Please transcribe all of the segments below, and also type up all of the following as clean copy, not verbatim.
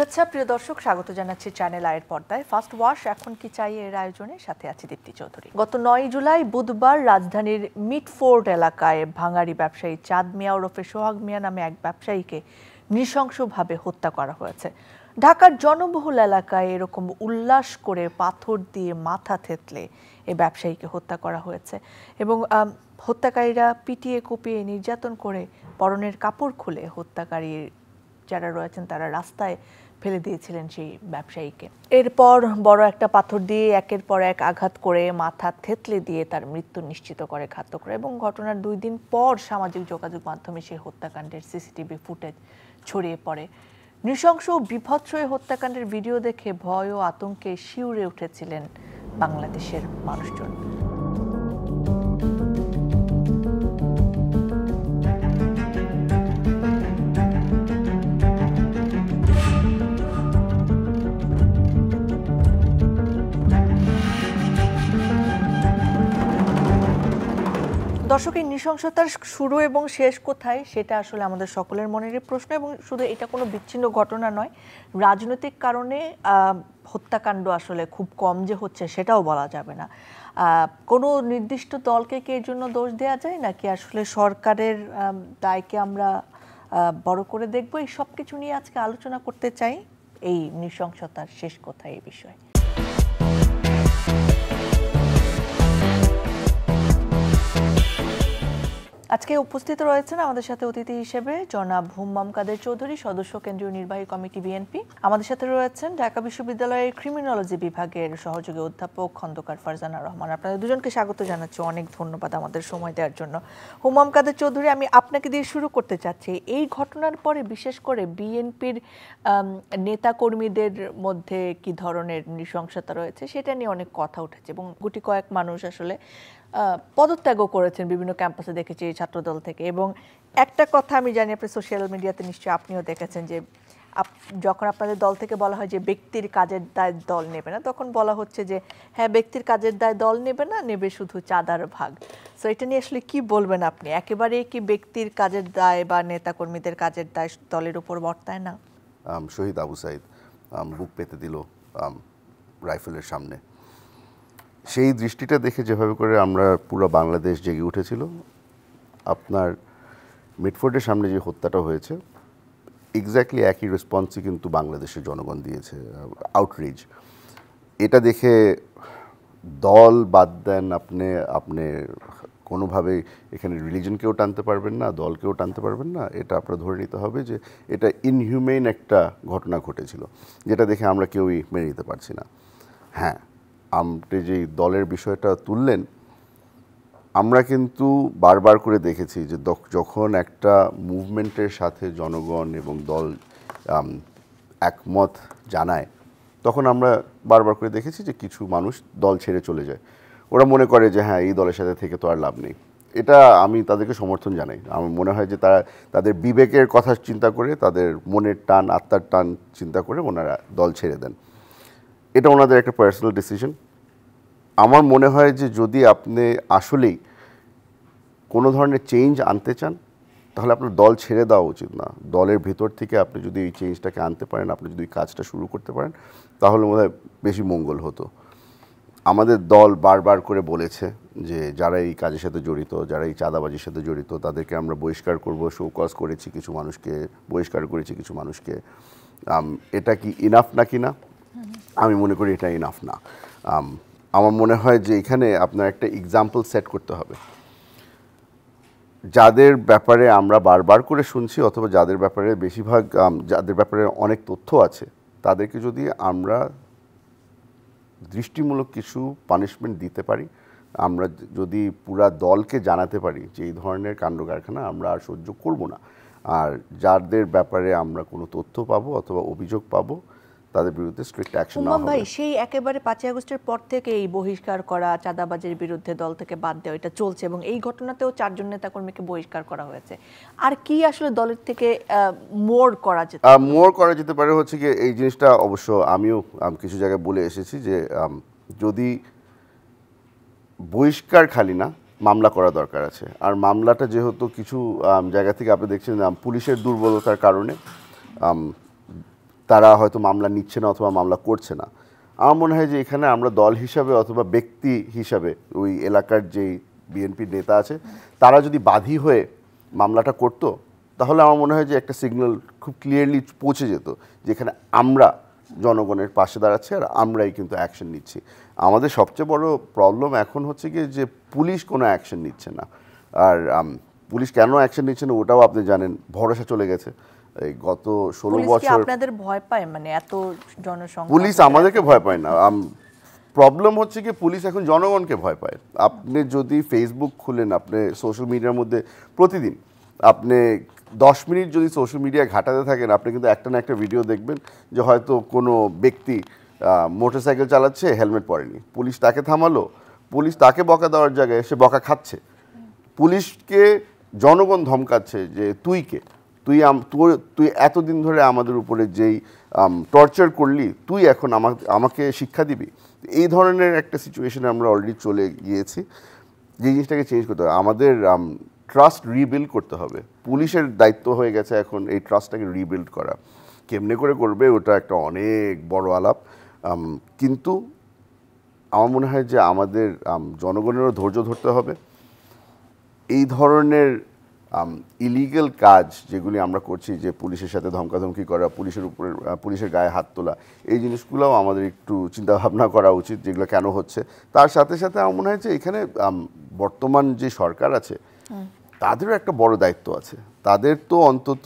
শুভেচ্ছা প্রিয় দর্শক, স্বাগত জানাচ্ছি চ্যানেল আয়ের পর্দায়। ফার্স্ট ওয়াশ এখন কি চাই এর আয়োজনে সাথে আছি দীপ্তি চৌধুরী। গত 9 জুলাই বুধবার রাজধানীর মিটফোর্ড এলাকায় ভাঙাড়ি ব্যবসায়ী চাঁদ মিয়া ওরফে সোহাগ মিয়া নামে এক ব্যবসায়ীকে নৃশংসভাবে হত্যা করা হয়েছে। ঢাকার জনবহুল এলাকায় এরকম উল্লাস করে পাথর দিয়ে মাথা থেতলে এই ব্যবসায়ীকে হত্যা করা হয়েছে এবং হত্যাকারীরা পিটিয়ে কুপিয়ে নির্যাতন করে পরনের কাপড় খুলে হত্যাকারীর যারা রয়েছেন তারা রাস্তায় ফেলে দিয়েছিলেন সেই ব্যবসায়ীকে। এরপর বড় একটা পাথর দিয়ে একের পর এক আঘাত করে মাথা থেতলে দিয়ে তার মৃত্যু নিশ্চিত করে ঘাতকরা এবং ঘটনার 2 দিন পর সামাজিক যোগাযোগ মাধ্যমে সেই হত্যাকাণ্ডের সিসিটিভি ফুটেজ ছড়িয়ে পড়ে। নৃশংস ও বিভৎস হত্যাকাণ্ডের ভিডিও দেখে ভয় ও আতঙ্কে শিউরে উঠেছিলেন বাংলাদেশের মানুষজন। দর্শক, এই নৃশংসতার শুরু এবং শেষ কোথায় সেটা আসলে আমাদের সকলের মনেরই প্রশ্ন এবং শুধু এটা কোনো বিচ্ছিন্ন ঘটনা নয়, রাজনৈতিক কারণে হত্যাকাণ্ড আসলে খুব কম যে হচ্ছে সেটাও বলা যাবে না। কোনো নির্দিষ্ট দলকে কি এর জন্য দোষ দেওয়া যায় নাকি আসলে সরকারের দায়কে আমরা বড় করে দেখবো? এই সব কিছু নিয়ে আজকে আলোচনা করতে চাই। এই নৃশংসতার শেষ কোথায় এই বিষয়ে আজকে উপস্থিত রয়েছেন আমাদের সাথে অতিথি হিসেবে জনাব হুম্মাম কাদের চৌধুরী, সদস্য কেন্দ্রীয় নির্বাহী কমিটি বিএনপি। আমাদের সাথে রয়েছেন ঢাকা বিশ্ববিদ্যালয়ের ক্রিমিনোলজি বিভাগের সহযোগী অধ্যাপক খন্দকার ফারজানা রহমান। আপনাদের দুজনকে স্বাগত জানাচ্ছি, অনেক ধন্যবাদ আমাদের সময় দেওয়ার জন্য। হুম্মাম কাদের চৌধুরী, আমি আপনাকে দিয়ে শুরু করতে চাচ্ছি। এই ঘটনার পরে বিশেষ করে বিএনপির নেতাকর্মীদের মধ্যে কি ধরনের নৃশংসতা রয়েছে সেটা নিয়ে অনেক কথা উঠেছে এবং গুটি কয়েক মানুষ আসলে পদত্যাগও করেছেন বিভিন্ন ক্যাম্পাসে, দেখেছি ছাত্রদল থেকে। এবং একটা কথা আমি জানি, আপনি সোশ্যাল মিডিয়াতে নিশ্চয়ই আপনিও দেখেছেন যে যখন আপনাদের দল থেকে বলা হয় যে ব্যক্তির কাজের দায় দল নেবে না, তখন বলা হচ্ছে যে হ্যাঁ, ব্যক্তির কাজের দায় দল নেবে না, নেবে শুধু চাঁদার ভাগ। সো এটা নিয়ে আসলে কি বলবেন আপনি? একেবারে কি ব্যক্তির কাজের দায় বা নেতাকর্মীদের কাজের দায় দলের উপর বর্তায় না? শহীদ আবু সাইদ বুক পেতে দিল রাইফেলের সামনে, সেই দৃষ্টিটা দেখে যেভাবে করে আমরা পুরো বাংলাদেশ জেগে উঠেছিল। আপনার মিটফোর্ডের সামনে যে হত্যাটা হয়েছে, এক্স্যাক্টলি একই রেসপন্সই কিন্তু বাংলাদেশের জনগণ দিয়েছে, আউটরিচ। এটা দেখে দল বাদ দেন, আপনি কোনোভাবেই এখানে রিলিজনকেও টানতে পারবেন না, দলকেও টানতে পারবেন না। এটা আপনার ধরে নিতে হবে যে এটা ইনহিউমেন একটা ঘটনা ঘটেছিল, যেটা দেখে আমরা কেউই মেনে নিতে পারছি না। হ্যাঁ, আপনি যে দলের বিষয়টা তুললেন, আমরা কিন্তু বারবার করে দেখেছি যে যখন একটা মুভমেন্টের সাথে জনগণ এবং দল একমত জানায়, তখন আমরা বারবার করে দেখেছি যে কিছু মানুষ দল ছেড়ে চলে যায়। ওরা মনে করে যে হ্যাঁ, এই দলের সাথে থেকে তো আর লাভ নেই। এটা আমি তাদেরকে সমর্থন জানাই। আমার মনে হয় যে তারা তাদের বিবেকের কথা চিন্তা করে, তাদের মনের টান, আত্মার টান চিন্তা করে ওনারা দল ছেড়ে দেন। এটা ওনাদের একটা পার্সোনাল ডিসিশন। আমার মনে হয় যে যদি আপনি আসলেই কোনো ধরনের চেঞ্জ আনতে চান, তাহলে আপনার দল ছেড়ে দেওয়া উচিত না। দলের ভেতর থেকে আপনি যদি এই চেঞ্জটাকে আনতে পারেন, আপনি যদি কাজটা শুরু করতে পারেন, তাহলে মনে হয় বেশি মঙ্গল হতো। আমাদের দল বারবার করে বলেছে যে যারা এই কাজের সাথে জড়িত, যারা এই চাঁদাবাজির সাথে জড়িত, তাদেরকে আমরা বহিষ্কার করব। শোকজ করেছি কিছু মানুষকে, বহিষ্কার করেছি কিছু মানুষকে। এটা কি ইনাফ নাকি না? আমি মনে করি এটা ইনাফ না। আমার মনে হয় যে এখানে আপনার একটা এক্সাম্পল সেট করতে হবে। যাদের ব্যাপারে আমরা বারবার করে শুনছি, অথবা যাদের ব্যাপারে বেশিরভাগ, যাদের ব্যাপারে অনেক তথ্য আছে, তাদেরকে যদি আমরা দৃষ্টিমূলক কিছু পানিশমেন্ট দিতে পারি, আমরা যদি পুরা দলকে জানাতে পারি যে এই ধরনের কাণ্ড কারখানা আমরা আর সহ্য করব না, আর যাদের ব্যাপারে আমরা কোনো তথ্য পাবো অথবা অভিযোগ পাবো, তাদের বিরুদ্ধে স্ট্রিক্ট অ্যাকশন নেওয়া হবে। ভাই, সেই একেবারে 5 আগস্টের পর থেকে এই বহিষ্কার করা, চাঁদাবাজির বিরুদ্ধে দল থেকে বাদ দেওয়া, এটা চলছে এবং এই ঘটনাতেও 4 জন নেতাকর্মীকে বহিষ্কার করা হয়েছে। আর কি আসলে দলের থেকে মোর করা যেতে পারে হচ্ছে কি, এই জিনিসটা অবশ্য আমিও কিছু জায়গায় বলে এসেছি যে যদি বহিষ্কার খালি না, মামলা করা দরকার আছে। আর মামলাটা যেহেতু কিছু জায়গা থেকে আপনি দেখছেন পুলিশের দুর্বলতার কারণে তারা হয়তো মামলা নিচ্ছে না অথবা মামলা করছে না। আমার মনে হয় যে এখানে আমরা দল হিসাবে অথবা ব্যক্তি হিসাবে ওই এলাকার যেই বিএনপি নেতা আছে তারা যদি বাদী হয়ে মামলাটা করতো তাহলে আমার মনে হয় যে একটা সিগন্যাল খুব ক্লিয়ারলি পৌঁছে যেত, যেখানে আমরা জনগণের পাশে দাঁড়াচ্ছি আর আমরাই কিন্তু অ্যাকশন নিচ্ছি। আমাদের সবচেয়ে বড় প্রবলেম এখন হচ্ছে কি যে পুলিশ কোনো অ্যাকশন নিচ্ছে না। আর পুলিশ কেন অ্যাকশন নিচ্ছে না ওটাও আপনি জানেন, ভরসা চলে গেছে। এই গত 16 বছর আপনাদের ভয় পায়, মানে এত জনসংখ্যা পুলিশ আমাদেরকে ভয় পায় না। প্রবলেম হচ্ছে কি পুলিশ এখন জনগণকে ভয় পায়। আপনি যদি ফেসবুক খুলেন, আপনি সোশ্যাল মিডিয়ার মধ্যে প্রতিদিন আপনি 10 মিনিট যদি সোশ্যাল মিডিয়া ঘাটাতে থাকেন আপনি কিন্তু একটা না একটা ভিডিও দেখবেন যে হয়তো কোনো ব্যক্তি মোটরসাইকেল চালাচ্ছে, হেলমেট পরেনি, পুলিশ তাকে থামালো, পুলিশ তাকে বকা দেওয়ার জায়গায় সে বকা খাচ্ছে। পুলিশকে জনগণ ধমকাচ্ছে যে তুই কে, তুই এতদিন ধরে আমাদের উপরে যেই টর্চার করলি তুই এখন আমাকে শিক্ষা দিবি। এই ধরনের একটা সিচুয়েশনে আমরা অলরেডি চলে গিয়েছি। যে জিনিসটাকে চেঞ্জ করতে হবে, আমাদের ট্রাস্ট রিবিল্ড করতে হবে। পুলিশের দায়িত্ব হয়ে গেছে এখন এই ট্রাস্টটাকে রিবিল্ড করা। কেমনে করে করবে ওটা একটা অনেক বড় আলাপ, কিন্তু আমার মনে হয় যে আমাদের জনগণেরও ধৈর্য ধরতে হবে। এই ধরনের ইলিগাল কাজ যেগুলি আমরা করছি, যে পুলিশের সাথে ধমকাধমকি করা, পুলিশের গায়ে হাত তোলা, এই জিনিসগুলোও আমাদের একটু চিন্তাভাবনা করা উচিত যেগুলো কেন হচ্ছে। তার সাথে সাথে আমার মনে হয় যে এখানে বর্তমান যে সরকার আছে তাদেরও একটা বড় দায়িত্ব আছে। তাদের তো অন্তত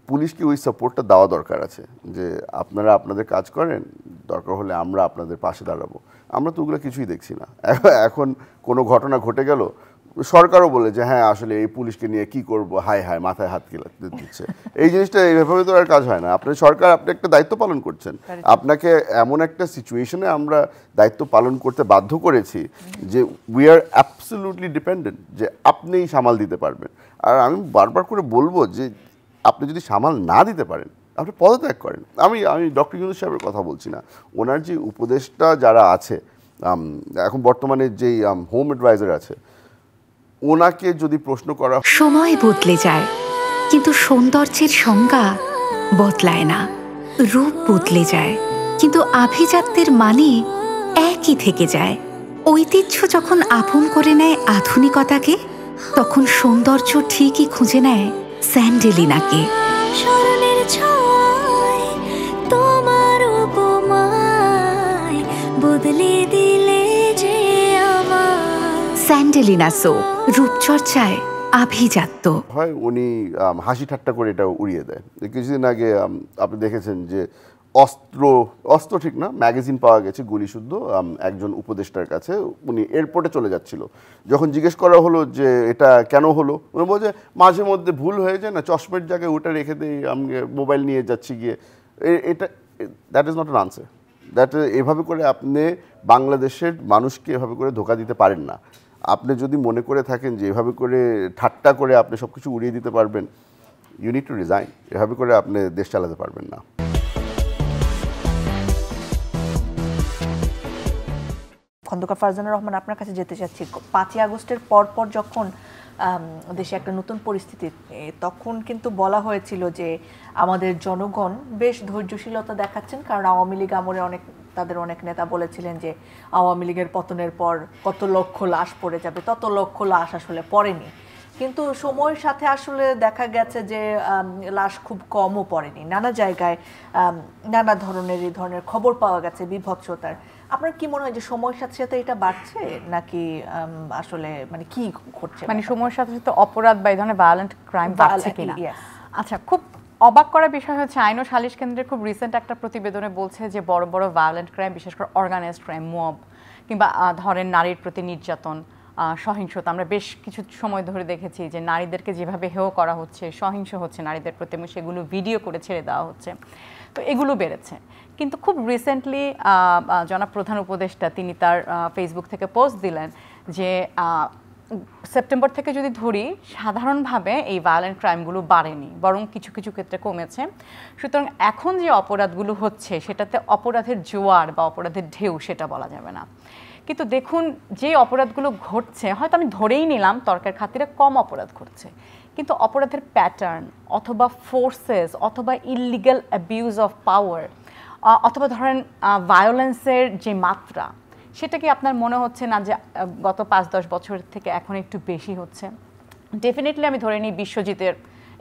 পুলিশকে ওই সাপোর্টটা দেওয়া দরকার আছে যে আপনারা আপনাদের কাজ করেন, দরকার হলে আমরা আপনাদের পাশে দাঁড়াবো। আমরা তো ওগুলো কিছুই দেখছি না। এখন কোনো ঘটনা ঘটে গেল, সরকারও বলে যে হ্যাঁ আসলে এই পুলিশকে নিয়ে কি করব, হায় হায় মাথায় হাত দিচ্ছে। এই জিনিসটা এইভাবে তো আর কাজ হয় না। আপনি সরকার, আপনি একটা দায়িত্ব পালন করছেন, আপনাকে এমন একটা সিচুয়েশনে আমরা দায়িত্ব পালন করতে বাধ্য করেছি যে উই আর অ্যাবসলিউটলি ডিপেন্ডেন্ট, যে আপনিই সামাল দিতে পারবেন। আর আমি বারবার করে বলবো যে আপনি যদি সামাল না দিতে পারেন আপনি পদত্যাগ করেন। আমি ডক্টর ইউনূস সাহেবের কথা বলছি না, ওনার যে উপদেষ্টা যারা আছে এখন বর্তমানে যেই হোম অ্যাডভাইজার আছে, ওনাকে যদি প্রশ্ন করা। সময় বদলে যায় কিন্তু সৌন্দর্যের সংজ্ঞা বদলায় না। রূপ বদলে যায় কিন্তু আভিজাত্যের মানে একই থেকে যায়। ঐতিহ্য যখন আপন করে নেয় আধুনিকতাকে, তখন সৌন্দর্য ঠিকই খুঁজে নেয় স্যান্ডেলিনাকে। স্মরণের ছোঁয়ায় তোমার উপমায় বদলে দিলে যে আমার। স্যান্ডেলিনা সো, রূপচর্চায় আভিজাত্য। হয় উনি হাসি ঠাট্টা করে এটা উড়িয়ে দেয়। কিছুদিন আগে আপনি দেখেছেন যে অস্ত্র ঠিক না ম্যাগাজিন পাওয়া গেছে গুলিশুদ্ধ একজন উপদেষ্টার কাছে। উনি এয়ারপোর্টে চলে যাচ্ছিল, যখন জিজ্ঞেস করা হলো যে এটা কেন হলো, উনি বলছে মাঝে মধ্যে ভুল হয়ে যায় না, চশমের জায়গায় ওটা রেখে দিই, আমি মোবাইল নিয়ে যাচ্ছি গিয়ে। এটা that is not an answer. এভাবে করে আপনি বাংলাদেশের মানুষকে এভাবে করে ধোঁকা দিতে পারেন না। আপনি যদি মনে করে থাকেন যে এভাবে করে ঠাট্টা করে আপনি সব কিছু উড়িয়ে দিতে পারবেন, ইউ নিড টু রিজাইন। এভাবে করে আপনি দেশ চালাতে পারবেন না। খন্দকার ফারজানা রহমান, আপনার কাছে যেতে চাচ্ছি। 5ই আগস্টের পরপর যখন দেশে একটা নতুন পরিস্থিতি, তখন কিন্তু বলা হয়েছিল যে আমাদের জনগণ বেশ ধৈর্যশীলতা দেখাচ্ছেন, কারণ আওয়ামী লীগ আমলে তাদের অনেক নেতা বলেছিলেন যে আওয়ামী লীগের পতনের পর কত লক্ষ লাশ পড়ে যাবে, তত লক্ষ লাশ আসলে পড়েনি। কিন্তু সময়ের সাথে আসলে দেখা গেছে যে লাশ খুব কমও পড়েনি। নানা জায়গায় নানা ধরনের এই ধরনের খবর পাওয়া গেছে বিভৎসতার। আপনার কি মনে হয় যে সময়ের সাথে সাথে এটা বাড়ছে নাকি আসলে মানে কি ঘটছে? মানে সময়ের সাথে সাথে অপরাধ বা এই ধরনের ভায়োলেন্ট ক্রাইম বাড়ছে কিনা? আচ্ছা, খুব অবাক করার বিষয় হচ্ছে আইন ও সালিশ কেন্দ্রের খুব রিসেন্ট একটা প্রতিবেদনে বলছে যে বড় বড় ভায়োলেন্ট ক্রাইম, বিশেষ করে অর্গানাইজড ক্রাইম, মব কিংবা ধরেন নারীর প্রতি নির্যাতন, সহিংসতা, আমরা বেশ কিছু সময় ধরে দেখেছি যে নারীদেরকে যেভাবে হেয় করা হচ্ছে, সহিংস হচ্ছে নারীদের প্রতি, এবং সেগুলো ভিডিও করে ছেড়ে দেওয়া হচ্ছে। তো এগুলো বেড়েছে। কিন্তু খুব রিসেন্টলি জনাব প্রধান উপদেষ্টা তিনি তার ফেসবুক থেকে পোস্ট দিলেন যে সেপ্টেম্বর থেকে যদি ধরি, সাধারণভাবে এই ভায়োলেন্ট ক্রাইমগুলো বাড়েনি, বরং কিছু কিছু ক্ষেত্রে কমেছে। সুতরাং এখন যে অপরাধগুলো হচ্ছে সেটাতে অপরাধের জোয়ার বা অপরাধের ঢেউ সেটা বলা যাবে না। কিন্তু দেখুন, যে অপরাধগুলো ঘটছে, হয়তো আমি ধরেই নিলাম তর্কের খাতিরে কম অপরাধ ঘটছে, কিন্তু অপরাধের প্যাটার্ন অথবা ফোর্সেস অথবা ইললিগাল অ্যাবিউজ অফ পাওয়ার অথবা ধরেন ভায়োলেন্সের যে মাত্রা, সেটা কি আপনার মনে হচ্ছে না যে গত 5-10 বছর থেকে এখন একটু বেশি হচ্ছে? ডেফিনেটলি আমি ধরে নিই বিশ্বজিতের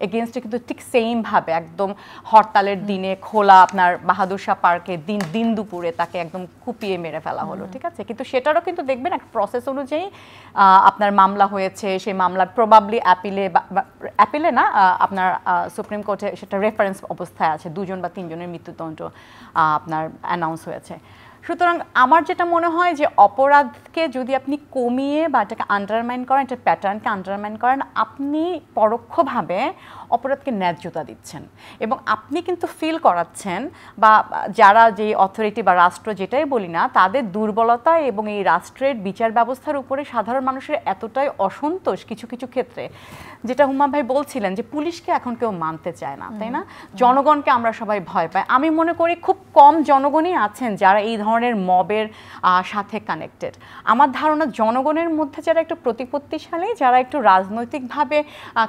এগেনস্টে কিন্তু ঠিক সেমভাবে একদম হরতালের দিনে খোলা আপনার বাহাদুর শাহ পার্কে দিন দুপুরে তাকে একদম কুপিয়ে মেরে ফেলা হলো, ঠিক আছে? কিন্তু সেটারও কিন্তু দেখবেন একটা প্রসেস অনুযায়ী আপনার মামলা হয়েছে, সেই মামলার প্রবাবলি অ্যাপিলে না আপনার সুপ্রিম কোর্টে সেটা রেফারেন্স অবস্থায় আছে, 2 বা 3 জনের মৃত্যুদণ্ড আপনার অ্যানাউন্স হয়েছে। সুতরাং আমার যেটা মনে হয় যে অপরাধকে যদি আপনি কমিয়ে বা এটাকে আন্ডারমাইন করেন, এটা প্যাটার্নকে আন্ডারমাইন করেন, আপনি পরোক্ষভাবে অপরাধকে ন্যায্যতা দিচ্ছেন এবং আপনি কিন্তু ফিল করাচ্ছেন বা যারা যে অথরিটি বা রাষ্ট্র যেটাই বলি না, তাদের দুর্বলতা এবং এই রাষ্ট্রের বিচার ব্যবস্থার উপরে সাধারণ মানুষের এতটাই অসন্তোষ কিছু কিছু ক্ষেত্রে, যেটা হুম্মাম ভাই বলছিলেন যে পুলিশকে এখন কেউ মানতে চায় না, তাই না? জনগণকে আমরা সবাই ভয় পাই। আমি মনে করি খুব কম জনগণই আছেন যারা এই ধরনের মবের সাথে কানেক্টেড। আমার ধারণা জনগণের মধ্যে যারা একটু প্রতিপত্তিশালী, যারা একটু রাজনৈতিকভাবে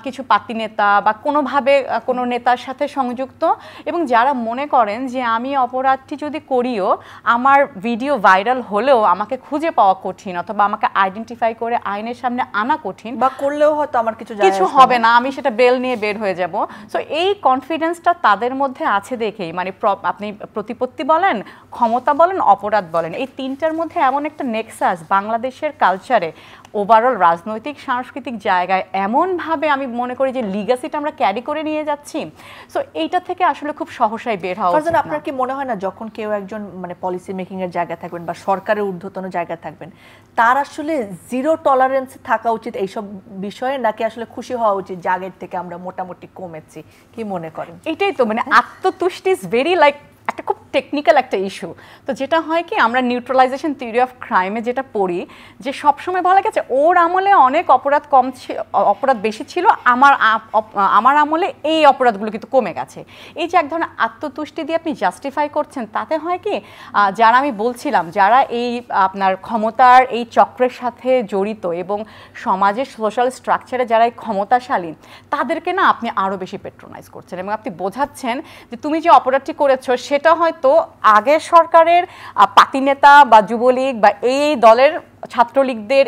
কিছু পার্টি নেতা বা কোনোভাবে কোনো নেতার সাথে সংযুক্ত এবং যারা মনে করেন যে আমি অপরাধটি যদি করিও, আমার ভিডিও ভাইরাল হলেও আমাকে খুঁজে পাওয়া কঠিন অথবা আমাকে আইডেন্টিফাই করে আইনের সামনে আনা কঠিন, বা করলেও হয়তো আমার কিছু হবে না, আমি সেটা বেল নিয়ে বের হয়ে যাব। সো এই কনফিডেন্সটা তাদের মধ্যে আছে দেখেই, মানে আপনি প্রতিপত্তি বলেন, ক্ষমতা বলেন, অপরাধ বলেন, এই তিনটার মধ্যে এমন একটা নেক্সাস বাংলাদেশের কালচারে ওভারঅল রাজনৈতিক সাংস্কৃতিক জায়গায় এমনভাবে আমি মনে করি যে লিগাসিটা আমরা ক্যারি করে নিয়ে যাচ্ছি। সো এইটা থেকে আসলে খুব সহসাই বের হওয়া উচিত। আপনার কি মনে হয় না যখন কেউ একজন মানে পলিসি মেকিং এর জায়গায় থাকবেন বা সরকারের ঊর্ধ্বতন জায়গায় থাকবেন, তার আসলে জিরো টলারেন্স থাকা উচিত এইসব বিষয়ে, নাকি আসলে খুশি হওয়া উচিত যে আগের থেকে আমরা মোটামুটি কমেছি? কি মনে করেন? এটাই তো, মানে আত্মতুষ্টি ইজ ভেরি লাইক একটা খুব টেকনিক্যাল একটা ইস্যু। তো যেটা হয় কি, আমরা নিউট্রালাইজেশন থিওরি অফ ক্রাইমে যেটা পড়ি, যে সবসময় বলা গেছে ওর আমলে অনেক অপরাধ অপরাধ বেশি ছিল, আমার আমলে এই অপরাধগুলো কিন্তু কমে গেছে। এই যে এক ধরনের আত্মতুষ্টি দিয়ে আপনি জাস্টিফাই করছেন, তাতে হয় কি, যারা আমি বলছিলাম যারা এই আপনার ক্ষমতার এই চক্রের সাথে জড়িত এবং সমাজের সোশ্যাল স্ট্রাকচারে যারা এই ক্ষমতাশালী, তাদেরকে না আপনি আরও বেশি পেট্রোনাইজ করছেন এবং আপনি বোঝাচ্ছেন যে তুমি যে অপরাধটি করেছো সেটা হয়তো আগের সরকারের পার্টি নেতা বা যুবলীগ বা এই দলের ছাত্রলীগদের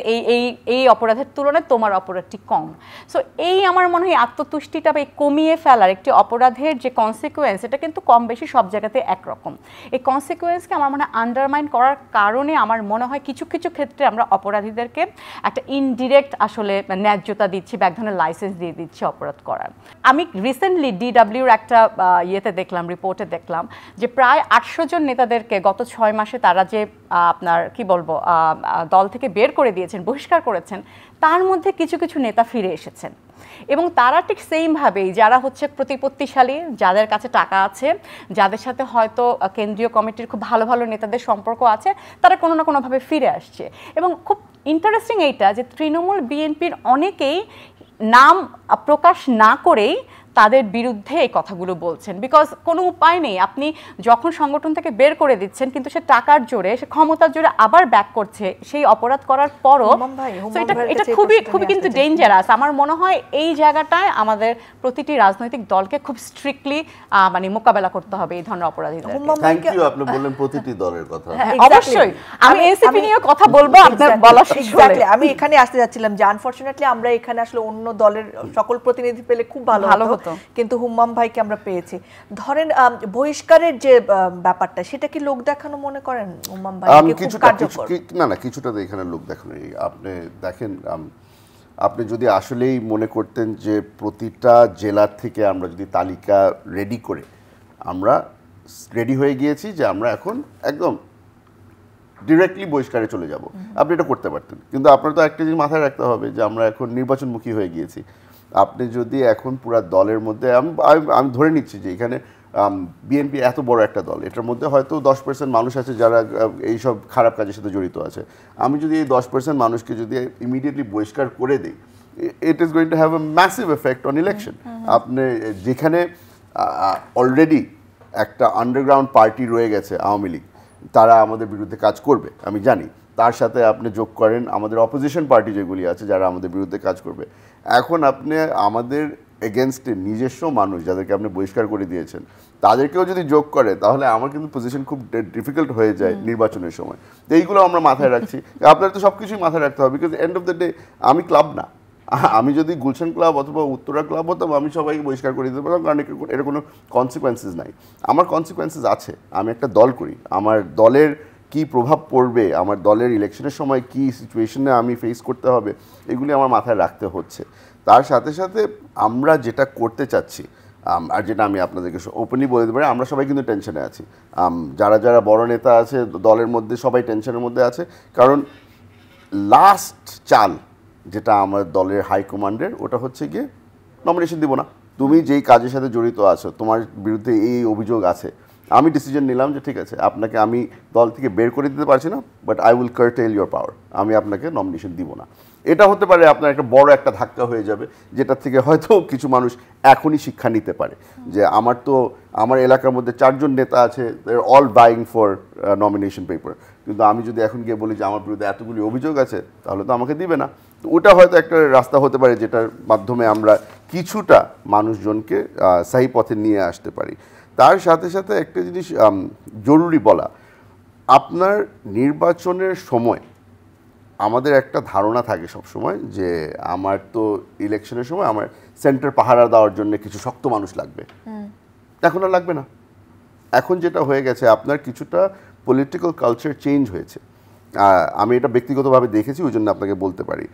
এই অপরাধের তুলনায় তোমার অপরাধটি কম। সো এই আমার মনে হয় আত্মতুষ্টিটা বা কমিয়ে ফেলার একটি অপরাধের যে কনসিকুয়েন্স, এটা কিন্তু কম বেশি সব জায়গাতে একরকম। এই কনসিকুয়েন্সকে আমার মনে হয় আন্ডারমাইন করার কারণে আমার মনে হয় কিছু কিছু ক্ষেত্রে আমরা অপরাধীদেরকে একটা ইনডিরেক্ট আসলে ন্যায্যতা দিচ্ছি বা এক ধরনের লাইসেন্স দিয়ে দিচ্ছি অপরাধ করার। আমি রিসেন্টলি ডিডব্লিউর একটা ইয়েতে দেখলাম, রিপোর্টে দেখলাম যে প্রায় 800 জন নেতাদেরকে গত 6 মাসে তারা যে আপনার কি বলবো দল থেকে বের করে দিয়েছেন, বহিষ্কার করেছেন, তার মধ্যে কিছু কিছু নেতা ফিরে এসেছেন এবং তারা ঠিক সেইমভাবেই যারা হচ্ছে প্রতিপত্তিশালী, যাদের কাছে টাকা আছে, যাদের সাথে হয়তো কেন্দ্রীয় কমিটির খুব ভালো ভালো নেতাদের সম্পর্ক আছে, তারা কোনো না কোনোভাবে ফিরে আসছে। এবং খুব ইন্টারেস্টিং এইটা যে তৃণমূল বিএনপির অনেকেই নাম প্রকাশ না করেই তাদের বিরুদ্ধে এই কথাগুলো বলছেন, বিকজ কোনো উপায় নেই। আপনি যখন সংগঠন থেকে বের করে দিচ্ছেন কিন্তু সে টাকার জোরে, সে ক্ষমতার জোরে আবার ব্যাক করছে সেই অপরাধ করার পরও, এটা খুবই খুবই কিন্তু ডেঞ্জারাস। আমার মনে হয় এই জায়গাটায় আমাদের প্রতিটি রাজনৈতিক দলকে খুব স্ট্রিক্টলি মানে মোকাবেলা করতে হবে এই ধরনের অপরাধীদের। থ্যাংক ইউ, আপনি বললেন প্রতিটি দলের কথা। অবশ্যই আমি এনসিপি নিয়ে কথা বলবো, আপনার বলা শেষ হলে। আমি এখানে আসতে যাচ্ছিলাম যে আনফরচুনেটলি আমরা এখানে আসলে অন্য দলের সকল প্রতিনিধি পেলে খুব ভালো হতো, কিন্তু হুম্মাম ভাইকে আমরা পেয়েছি। ধরেন বহিষ্কারের যে ব্যাপারটা, সেটা কি লোক দেখানো মনে করেন হুম্মাম ভাই? না, কিছুটা তো এখানে লোক দেখানো। আপনি দেখেন, আপনি যদি আসলেই মনে করতেন যে প্রতিটা জেলার থেকে আমরা যদি তালিকা রেডি করে আমরা রেডি হয়ে গিয়েছি যে আমরা এখন একদম ডিরেক্টলি বহিষ্কারে চলে যাব, আপনি এটা করতে পারতেন। কিন্তু আপনার তো একটা জিনিস মাথায় রাখতে হবে যে আমরা এখন নির্বাচনমুখী হয়ে গিয়েছি। আপনি যদি এখন পুরা দলের মধ্যে, আমি ধরে নিচ্ছি যে এখানে বিএনপি এত বড় একটা দল, এটার মধ্যে হয়তো 10% মানুষ আছে যারা এইসব খারাপ কাজের সাথে জড়িত আছে। আমি যদি এই 10% মানুষকে যদি ইমিডিয়েটলি বহিষ্কার করে দিই, it is going to have a massive effect on election. আপনি যেখানে অলরেডি একটা আন্ডারগ্রাউন্ড পার্টি রয়ে গেছে আওয়ামী লীগ, তারা আমাদের বিরুদ্ধে কাজ করবে আমি জানি, তার সাথে আপনি যোগ করেন আমাদের অপোজিশন পার্টি যেগুলি আছে যারা আমাদের বিরুদ্ধে কাজ করবে, এখন আপনি আমাদের এগেনস্টে নিজস্ব মানুষ যাদেরকে আপনি বহিষ্কার করে দিয়েছেন তাদেরকেও যদি যোগ করে তাহলে আমার কিন্তু পজিশন খুব ডিফিকাল্ট হয়ে যায় নির্বাচনের সময়। তো এইগুলো আমরা মাথায় রাখছি। আপনার তো সব কিছুই মাথায় রাখতে হবে, because end of the day আমি ক্লাব না। আমি যদি গুলশান ক্লাব অথবা উত্তরা ক্লাব হতাম আমি সবাইকে বহিষ্কার করে দিতে পারতাম, কারণ এর কোনো কনসিকোয়েন্সেস নাই। আমার কনসিকোয়েন্সেস আছে, আমি একটা দল করি, আমার দলের কি প্রভাব পড়বে, আমার দলের ইলেকশনের সময় কি সিচুয়েশনে আমি ফেস করতে হবে, এগুলি আমার মাথায় রাখতে হচ্ছে। তার সাথে সাথে আমরা যেটা করতে চাচ্ছি আর যেটা আমি আপনাদেরকে ওপেনলি বলে দিতে পারি, আমরা সবাই কিন্তু টেনশনে আছি। যারা যারা বড় নেতা আছে দলের মধ্যে সবাই টেনশনের মধ্যে আছে, কারণ লাস্ট চাল যেটা আমার দলের হাইকমান্ডের ওটা হচ্ছে গিয়ে নমিনেশন দিব না, তুমি যেই কাজের সাথে জড়িত আছো, তোমার বিরুদ্ধে এই অভিযোগ আছে, আমি ডিসিশন নিলাম যে ঠিক আছে আপনাকে আমি দল থেকে বের করে দিতে পারছি না, but I will cartel your পাওয়ার, আমি আপনাকে নমিনেশন দিব না। এটা হতে পারে আপনার একটা বড় একটা ধাক্কা হয়ে যাবে, যেটা থেকে হয়তো কিছু মানুষ এখনই শিক্ষা নিতে পারে যে আমার এলাকার মধ্যে 4 জন নেতা আছে, they are all buying for nomination paper, কিন্তু আমি যদি এখন গিয়ে বলি যে আমার বিরুদ্ধে এতগুলি অভিযোগ আছে তাহলে তো আমাকে দিবে না। তো ওটা হয়তো একটা রাস্তা হতে পারে যেটার মাধ্যমে আমরা কিছুটা মানুষজনকে সহি পথে নিয়ে আসতে পারি। তার সাথে সাথে একটা জিনিস জরুরি বলা, আপনার নির্বাচনের সময় আমাদের একটা ধারণা থাকে সব সময় যে আমার তো ইলেকশনের সময় আমার সেন্টার পাহারা দেওয়ার জন্য কিছু শক্ত মানুষ লাগবে, এখন আর লাগবে না। এখন যেটা হয়ে গেছে আপনার কিছুটা পলিটিক্যাল কালচার চেঞ্জ হয়েছে, আমি এটা ব্যক্তিগতভাবে দেখেছি, ওই জন্য আপনাকে বলতে পারি।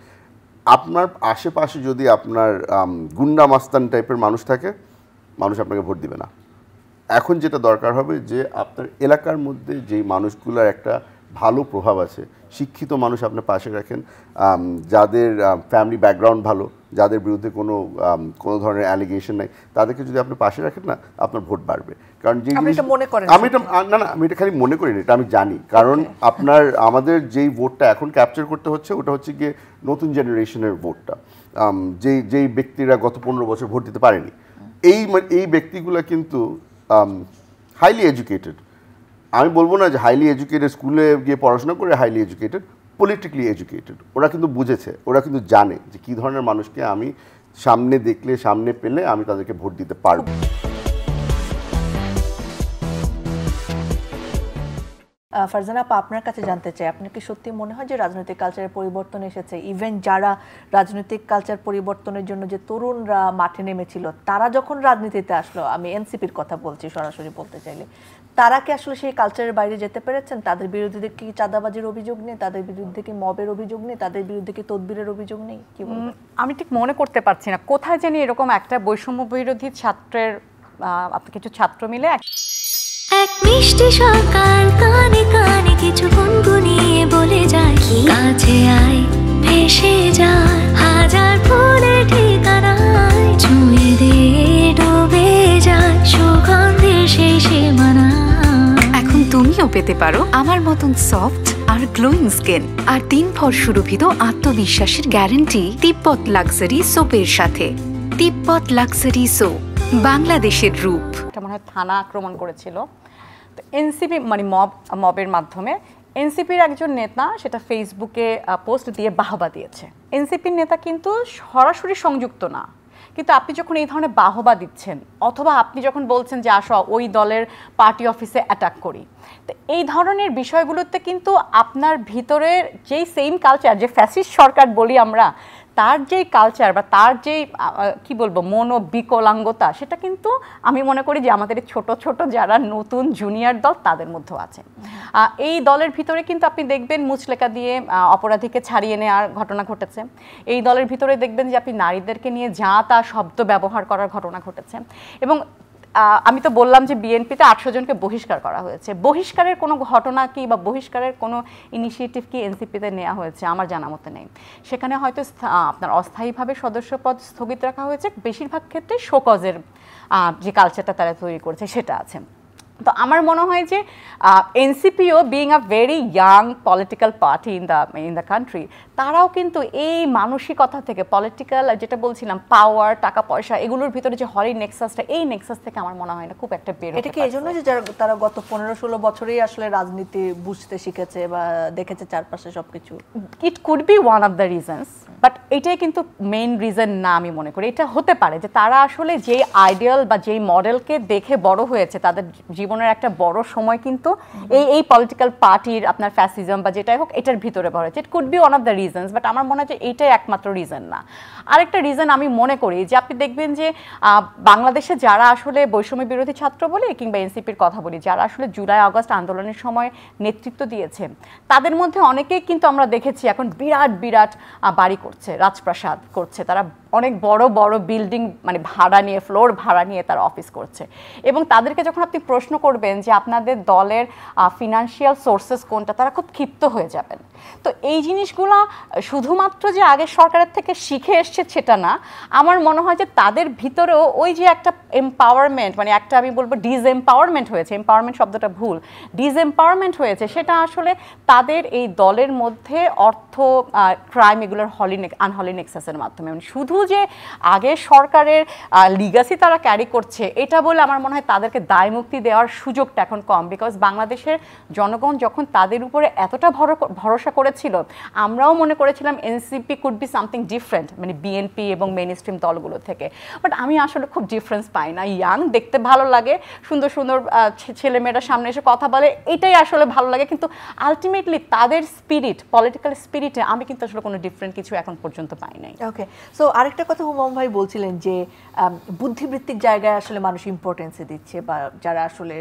আপনার আশেপাশে যদি আপনার গুন্ডা মাস্তান টাইপের মানুষ থাকে, মানুষ আপনাকে ভোট দিবে না। এখন যেটা দরকার হবে যে আপনার এলাকার মধ্যে যেই মানুষগুলোর একটা ভালো প্রভাব আছে, শিক্ষিত মানুষ আপনার পাশে রাখেন, যাদের ফ্যামিলি ব্যাকগ্রাউন্ড ভালো, যাদের বিরুদ্ধে কোনো ধরনের অ্যালিগেশন নাই, তাদেরকে যদি আপনি পাশে রাখেন না, আপনার ভোট বাড়বে। কারণ যে আমি এটা খালি মনে করি না, এটা আমি জানি। কারণ আমাদের যেই ভোটটা এখন ক্যাপচার করতে হচ্ছে ওটা হচ্ছে গিয়ে নতুন জেনারেশনের ভোটটা, যেই ব্যক্তিরা গত 15 বছর ভোট দিতে পারেনি, এই ব্যক্তিগুলো কিন্তু হাইলি এডুকেটেড। আমি বলবো না যে হাইলি এডুকেটেড স্কুলে গিয়ে পড়াশোনা করে হাইলি এডুকেটেড, পলিটিক্যালি এডুকেটেড। ওরা কিন্তু বুঝেছে, ওরা কিন্তু জানে যে কী ধরনের মানুষকে আমি সামনে দেখলে, সামনে পেলে আমি তাদেরকে ভোট দিতে পারবো। ফারজানা আপা, আপনার কাছে জানতে চাই, আপনার কি সত্যি মনে হয় যে রাজনৈতিক কালচারের পরিবর্তন এসেছে? ইভেন যারা রাজনৈতিক কালচার পরিবর্তনের জন্য যে তরুণরা মাঠে নেমেছিল, তারা যখন রাজনীতিতে আসলো, আমি এনসিপির কথা বলছি সরাসরি বলতে চাইলে, তারা কি আসলে সেই কালচারের বাইরে যেতে পেরেছেন? তাদের বিরুদ্ধে কি চাঁদাবাজির অভিযোগ নেই? তাদের বিরুদ্ধে কি মবের অভিযোগ নেই? তাদের বিরুদ্ধে কি তদবিরের অভিযোগ নেই? কি বলবেন? আমি ঠিক মনে করতে পারছি না কোথায় জানি এরকম একটা বৈষম্য বিরোধী ছাত্রের কিছু ছাত্র মিলে এক মিষ্টি সকাল কানে কানে কিছু গুনগুনিয়ে বলে যায়, কাছে আয় ভেসে যায় হাজার ফুলের ঠিকানায়, ছুঁয়ে দিয়ে ডুবে যায় সুগন্ধে সেই সীমানা। এখন তুমিও পেতে পারো আমার মতন সফট আর গ্লোয়িং স্কিন আর দিনভর সুরভিত আত্মবিশ্বাসের গ্যারান্টি তিব্বত লাক্সারি সোপের সাথে। তিব্বত লাক্সারি সোপ, বাংলাদেশের রূপ। মনে হয় থানা আক্রমণ করেছিল, তো এনসিপি মানে মবের মাধ্যমে এনসিপির একজন নেতা সেটা ফেসবুকে পোস্ট দিয়ে বাহবা দিয়েছে। এনসিপির নেতা কিন্তু সরাসরি সংযুক্ত না, কিন্তু আপনি যখন এই ধরনের বাহবা দিচ্ছেন অথবা আপনি যখন বলছেন যে আসো ওই দলের পার্টি অফিসে অ্যাটাক করি, তো এই ধরনের বিষয়গুলোতে কিন্তু আপনার ভিতরের যেই সেম কালচার, যে ফ্যাসিস্ট সরকার বলি আমরা, তার যেই কালচার বা তার যেই কি বলবো মনোবিকলাঙ্গতা, সেটা কিন্তু আমি মনে করি যে আমাদের ছোট ছোট যারা নতুন জুনিয়র দল তাদের মধ্যেও আছে। এই দলের ভিতরে কিন্তু আপনি দেখবেন মুচলেকা দিয়ে অপরাধীকে ছাড়িয়ে নেওয়ার ঘটনা ঘটেছে। এই দলের ভিতরে দেখবেন যে আপনি নারীদেরকে নিয়ে যা তা শব্দ ব্যবহার করার ঘটনা ঘটেছে। এবং আমি তো বললাম যে বিএনপিতে 800 জনকে বহিষ্কার করা হয়েছে। বহিষ্কারের কোনো ঘটনা কি বা বহিষ্কারের কোনো ইনিশিয়েটিভ কি এনসিপিতে নেওয়া হয়েছে? আমার জানা মতে নেই। সেখানে হয়তো আপনার অস্থায়ীভাবে সদস্যপদ স্থগিত রাখা হয়েছে, বেশিরভাগ ক্ষেত্রে শোকজের যে কালচারটা তারা তৈরি করেছে সেটা আছে। তো আমার মনে হয় যে এনসিপিও being a very young political party in the country, তারাও কিন্তু এই মানসিকতা থেকে পলিটিক্যাল যেটা বলছিলাম পাওয়ার টাকা পয়সা এগুলোর ভিতরে যে হলি নেক্সাসটা, এই নেক্সাস থেকে আমার মনে হয় না খুব একটা বের হতে এটা কি এই জন্য যে তারা গত 15-16 বছরেই আসলে রাজনীতি বুঝতে শিখেছে বা দেখেছে চারপাশে সবকিছু? It could be one of the reasons, but এটাই কিন্তু মেইন রিজন না আমি মনে করি। এটা হতে পারে যে তারা আসলে যেই আইডিয়াল বা যেই মডেলকে দেখে বড় হয়েছে, তাদের জীবনের একটা বড় সময় কিন্তু এই পলিটিক্যাল পার্টির আপনার ফ্যাসিজম বা যেটাই হোক এটার ভিতরে বড় হয়েছে। It could be one of the reasons, but আমার মনে হয় যে এইটাই একমাত্র রিজন না। আরেকটা রিজন আমি মনে করি যে আপনি দেখবেন যে বাংলাদেশে যারা আসলে বৈষম্য বিরোধী ছাত্র বলি কিংবা এনসিপির কথা বলি, যারা আসলে জুলাই আগস্ট আন্দোলনের সময় নেতৃত্ব দিয়েছে, তাদের মধ্যে অনেকেই কিন্তু আমরা দেখেছি এখন বিরাট বিরাট বাড়ি করছে, রাজপ্রাসাদ করছে, তারা অনেক বড় বড় বিল্ডিং মানে ভাড়া নিয়ে, ফ্লোর ভাড়া নিয়ে তারা অফিস করছে। এবং তাদেরকে যখন আপনি প্রশ্ন করবেন যে আপনাদের দলের ফিনান্সিয়াল সোর্সেস কোনটা, তারা খুব ক্ষিপ্ত হয়ে যাবেন। তো এই জিনিসগুলো শুধুমাত্র যে আগের সরকারের থেকে শিখে এসছে সেটা না, আমার মনে হয় যে তাদের ভিতরেও ওই যে একটা এম্পাওয়ারমেন্ট, মানে একটা আমি বলবো ডিসএম্পাওয়ারমেন্ট হয়েছে, এম্পাওয়ারমেন্ট শব্দটা ভুল, ডিসএম্পাওয়ারমেন্ট হয়েছে, সেটা আসলে তাদের এই দলের মধ্যে অর্থ ক্রাইম এগুলোর আনহলি নেক্সাসের মাধ্যমে। মানে শুধু যে আগের সরকারের লিগাসি তারা ক্যারি করছে এটা বলে আমার মনে হয় তাদেরকে দায়মুক্তি দেওয়ার সুযোগটা এখন কম, বিকজ বাংলাদেশের জনগণ যখন তাদের উপরে এতটা ভরসা করেছিল, আমরাও মনে করেছিলাম NCP could be something different, মানে বিএনপি এবং মেইন স্ট্রিম দলগুলো থেকে। বাট আমি আসলে খুব ডিফারেন্স পাই না। ইয়াং, দেখতে ভালো লাগে, সুন্দর সুন্দর ছেলেমেয়েরা সামনে এসে কথা বলে, এটাই আসলে ভালো লাগে, কিন্তু আলটিমেটলি তাদের স্পিরিট, পলিটিক্যাল স্পিরিটে আমি কিন্তু আসলে কোনো ডিফারেন্ট কিছু এখন পর্যন্ত পাই নাই। ওকে, সো আরেকটা কথা হুমায়ুন ভাই বলছিলেন যে বুদ্ধিবৃত্তিক জায়গায় আসলে মানুষ ইম্পর্টেন্স দিচ্ছে, বা যারা আসলে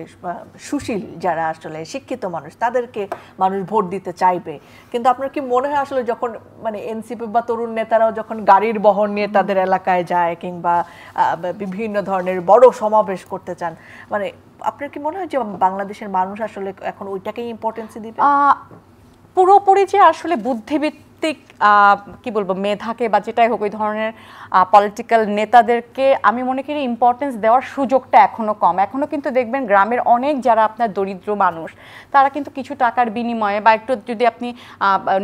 সুশীল, যারা আসলে শিক্ষিত মানুষ, তাদেরকে মানুষ ভোট দিতে চাইবে। কিন্তু আপনার কি মনে হয় আসলে যখন মানে এনসিপি বা তরুণ নেতারাও যখন গাড়ির বহর নিয়ে তাদের এলাকায় যায় কিংবা বিভিন্ন ধরনের বড় সমাবেশ করতে চান, মানে আপনার কি মনে হয় যে বাংলাদেশের মানুষ আসলে এখন ওইটাকেই ইম্পর্টেন্স দিবে? পুরোপুরি যে আসলে বুদ্ধিবৃত্তিক কি বলবো মেধাকে বা যেটাই হোক ওই ধরনের পলিটিক্যাল নেতাদেরকে আমি মনে করি ইম্পর্টেন্স দেওয়ার সুযোগটা এখনো কম। এখনো কিন্তু দেখবেন গ্রামের অনেক যারা আপনার দরিদ্র মানুষ, তারা কিন্তু কিছু টাকার বিনিময়ে বা একটু যদি আপনি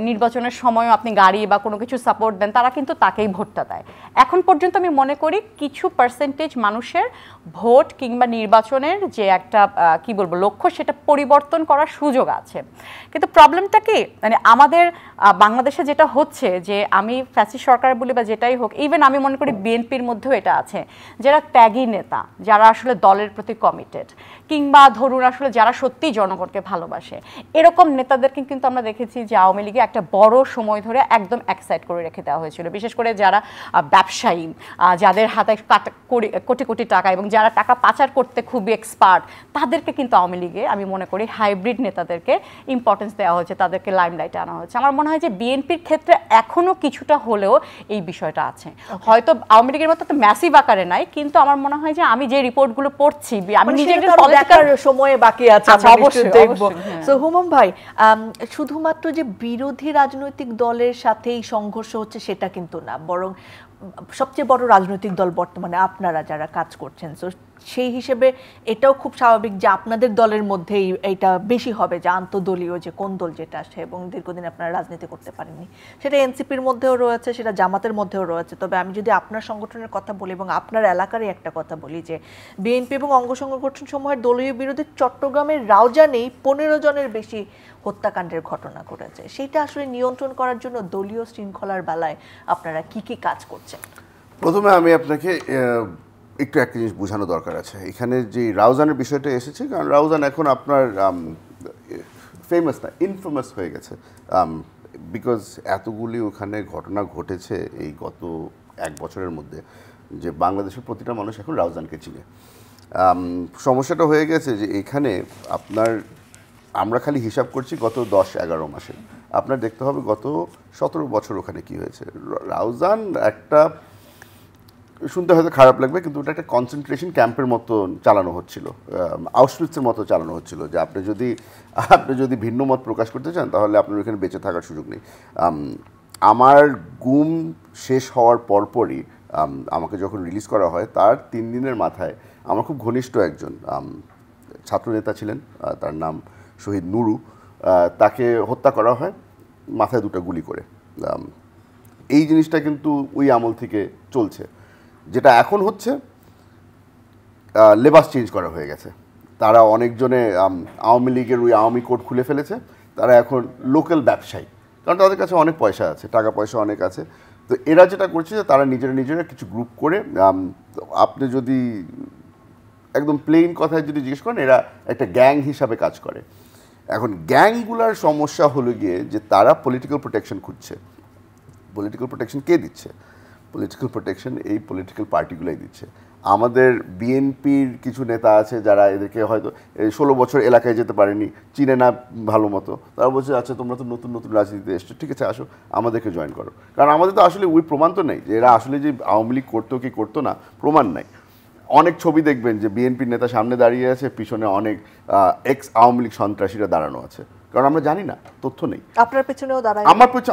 নির্বাচনের সময়ও আপনি গাড়ি বা কোনো কিছু সাপোর্ট দেন, তারা কিন্তু তাকেই ভোটটা দেয়। এখন পর্যন্ত আমি মনে করি কিছু পার্সেন্টেজ মানুষের ভোট কিংবা নির্বাচনের যে একটা কি বলবো লক্ষ্য, সেটা পরিবর্তন করার সুযোগ আছে। কিন্তু প্রবলেমটা কি, মানে আমাদের বাংলাদেশে যেটা হচ্ছে যে আমি ফ্যাসিস্ট সরকার বলি বা যেটাই হোক, ইভেন আমি মনে করি বিএনপির মধ্যেও এটা আছে, যারা ত্যাগী নেতা, যারা আসলে দলের প্রতি কমিটেড, কিংবা ধরুন আসলে যারা সত্যিই জনগণকে ভালোবাসে, এরকম নেতাদেরকে কিন্তু আমরা দেখেছি যে আওয়ামী লীগে একটা বড় সময় ধরে একদম একসাইড করে রেখে দেওয়া হয়েছিল। বিশেষ করে যারা ব্যবসায়ী, যাদের হাতে কোটি কোটি টাকা এবং যারা টাকা পাচার করতে খুবই এক্সপার্ট, তাদেরকে কিন্তু আওয়ামী লীগে আমি মনে করি হাইব্রিড নেতাদেরকে ইম্পর্টেন্স দেওয়া হয়েছে, তাদেরকে লাইমলাইটে আনা হয়েছে। আমার মনে হয় যে বিএনপির ক্ষেত্রে এখনো কিছুটা হলেও এই বিষয়টা আছে, হয়তো আওয়ামী লীগের মতো তো ম্যাসিভ আকারে নাই, কিন্তু আমার মনে হয় যে আমি যে রিপোর্টগুলো পড়ছি, আমি নিজে দেখার সময় বাকি আছে, অবশ্যই দেখব। সো হুমায়ুন ভাই, শুধুমাত্র যে বিরোধী রাজনৈতিক দলের সাথেই সংঘর্ষ হচ্ছে সেটা কিন্তু না, বরং সবচেয়ে বড় রাজনৈতিক দল বর্তমানে আপনারা যারা কাজ করছেন, সো সেই হিসেবে এটাও খুব স্বাভাবিক যে আপনাদের দলের মধ্যেই এটা বেশি হবে, যে আন্তদলীয় যে কোন দল যেটা আসে এবং দীর্ঘদিন আপনারা রাজনীতি করতে পারেননি, সেটা এনসিপির মধ্যেও রয়েছে, সেটা জামাতের মধ্যেও রয়েছে। তবে আমি যদি আপনার সংগঠনের কথা বলি এবং আপনার এলাকারই একটা কথা বলি, যে বিএনপি এবং অঙ্গ সংগঠন সমূহের দলীয় বিরোধী চট্টগ্রামের রাউজানেই 15 জনের বেশি হত্যাকাণ্ডের ঘটনা ঘটেছে। সেইটা আসলে নিয়ন্ত্রণ করার জন্য দলীয় শৃঙ্খলার বেলায় আপনারা কি কি কাজ করছেন? প্রথমে আমি আপনাকে একটু একটা জিনিস বোঝানো দরকার আছে। এখানে যে রাউজানের বিষয়টা এসেছে, কারণ রাউজান এখন আপনার ফেমাস না, ইনফেমাস হয়ে গেছে, বিকজ এতগুলি ওখানে ঘটনা ঘটেছে এই গত 1 বছরের মধ্যে, যে বাংলাদেশের প্রতিটা মানুষ এখন রাউজানকে চিনে। সমস্যাটা হয়ে গেছে যে এখানে আপনার আমরা খালি হিসাব করছি গত 10-11 মাসে, আপনার দেখতে হবে গত 17 বছর ওখানে কি হয়েছে। রাউজান একটা, শুনতে হয়তো খারাপ লাগবে, কিন্তু ওটা একটা কনসেন্ট্রেশন ক্যাম্পের মতো চালানো হচ্ছিল, আউশভিটসের মতো চালানো হচ্ছিল, যে আপনি যদি ভিন্ন মত প্রকাশ করতে চান তাহলে আপনার ওখানে বেঁচে থাকার সুযোগ নেই। আমার গুম শেষ হওয়ার পরপরই আমাকে যখন রিলিজ করা হয়, তার 3 দিনের মাথায় আমার খুব ঘনিষ্ঠ একজন ছাত্রনেতা ছিলেন, তার নাম শহীদ নুরু, তাকে হত্যা করা হয় মাথায় 2টা গুলি করে। এই জিনিসটা কিন্তু ওই আমল থেকে চলছে। যেটা এখন হচ্ছে লেবাস চেঞ্জ করা হয়ে গেছে। তারা অনেকজনে আওয়ামী লীগের ওই আওয়ামী কোড খুলে ফেলেছে, তারা এখন লোকাল ব্যবসায়ী, কারণ তাদের কাছে অনেক পয়সা আছে, টাকা পয়সা অনেক আছে। তো এরা যেটা করছে যে তারা নিজেরা কিছু গ্রুপ করে, আপনি যদি একদম প্লেন কথায় যদি জিজ্ঞেস করেন, এরা একটা গ্যাং হিসাবে কাজ করে। এখন গ্যাংগুলার সমস্যা হলো গিয়ে যে তারা পলিটিক্যাল প্রোটেকশন খুঁজছে। পলিটিক্যাল প্রোটেকশন কে দিচ্ছে? পলিটিক্যাল প্রোটেকশন এই পলিটিক্যাল পার্টিগুলাই দিচ্ছে। আমাদের বিএনপির কিছু নেতা আছে যারা এদেরকে হয়তো 16 বছর এলাকায় যেতে পারেনি, চিনে না ভালো মতো, তারা বলছে আচ্ছা তোমরা তো নতুন নতুন রাজনীতিতে এসছো, ঠিক আছে আসো আমাদেরকে জয়েন করো। কারণ আমাদের তো আসলে ওই প্রমাণ তো নেই যে এরা আসলে যে আওয়ামী লীগ করতো কি করতো না, প্রমাণ নাই। অনেক ছবি দেখবেন যে বিএনপির নেতা সামনে দাঁড়িয়ে আছে, পিছনে অনেক এক্স আওয়ামী লীগ সন্ত্রাসীরা দাঁড়ানো আছে, কারণ আমরা জানি না, তথ্য নেই। আপনার পেছনেও দাঁড়ায়,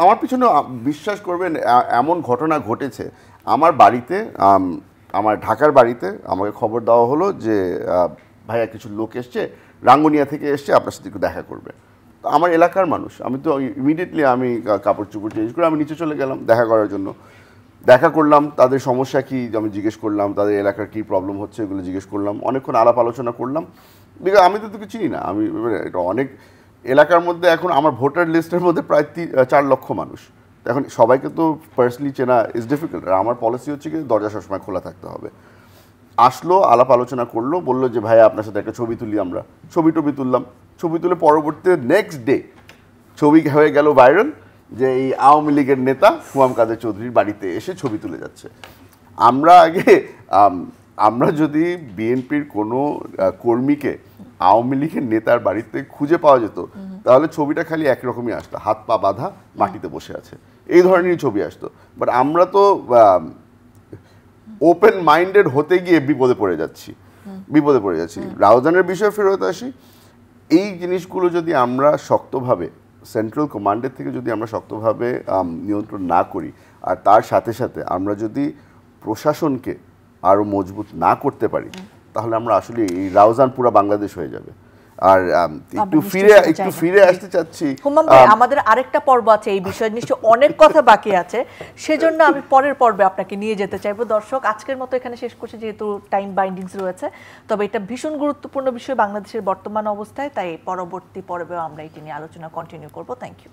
আমার পিছনে বিশ্বাস করবেন এমন ঘটনা ঘটেছে। আমার বাড়িতে, আমার ঢাকার বাড়িতে আমাকে খবর দেওয়া হলো যে ভাইয়া কিছু লোক এসছে, রাঙ্গুনিয়া থেকে এসছে, আপনার সাথে একটু দেখা করবে। তো আমার এলাকার মানুষ, আমি তো ইমিডিয়েটলি আমি কাপড় চোপড় চেঞ্জ করে আমি নিচে চলে গেলাম দেখা করার জন্য। দেখা করলাম, তাদের সমস্যা কি আমি জিজ্ঞেস করলাম, তাদের এলাকার কি প্রবলেম হচ্ছে এগুলো জিজ্ঞেস করলাম, অনেকক্ষণ আলাপ আলোচনা করলাম। বিকজ আমি তো তোকে চিনি না, আমি এটা অনেক এলাকার মধ্যে এখন আমার ভোটার লিস্টের মধ্যে প্রায় 4 লক্ষ মানুষ। এখন সবাইকে তো পার্সোনালি চেনা ইজ ডিফিকাল্ট। আর আমার পলিসি হচ্ছে কি দরজা সবসময় খোলা থাকতে হবে। আসলো, আলাপ আলোচনা করলো, বললো যে ভাই আপনার সাথে একটা ছবি তুলি। আমরা ছবি তুললাম, ছবি তুলে পরবর্তীতে নেক্সট ডে ছবি হয়ে গেল ভাইরাল যে এই আওয়ামী লীগের নেতা হুয়াম কাদের চৌধুরীর বাড়িতে এসে ছবি তুলে যাচ্ছে। আমরা যদি বিএনপির কোনো কর্মীকে আওয়ামী লীগের নেতার বাড়িতে খুঁজে পাওয়া যেত, তাহলে ছবিটা খালি একরকমই আসতো, হাত পা বাঁধা মাটিতে বসে আছে, এই ধরনেরই ছবি আসতো। বাট আমরা তো ওপেন মাইন্ডেড হতে গিয়ে বিপদে পড়ে যাচ্ছি। রাউজানের বিষয়ে ফেরত আসি। এই জিনিসগুলো যদি আমরা শক্তভাবে সেন্ট্রাল কমান্ডের থেকে যদি আমরা শক্তভাবে নিয়ন্ত্রণ না করি, আর তার সাথে সাথে আমরা যদি প্রশাসনকে আরও মজবুত না করতে পারি, তাহলে আমরা আসলে এই রাউজান পুরো বাংলাদেশ হয়ে যাবে। আর একটু ফিরে আসতে চাচ্ছি, হুমাম ভাই আমাদের আরেকটা পর্ব আছে এই বিষয়ে, নিশ্চয়ই অনেক কথা বাকি আছে, সেজন্য আমি পরের পর্বে আপনাকে নিয়ে যেতে চাইবো। দর্শক আজকের মতো এখানে শেষ করছি, যেহেতু টাইম বাইন্ডিংস রয়েছে। তবে এটা ভীষণ গুরুত্বপূর্ণ বিষয় বাংলাদেশের বর্তমান অবস্থায়, তাই পরবর্তী পর্বেও আমরা এটি নিয়ে আলোচনা কন্টিনিউ করবো। Thank you.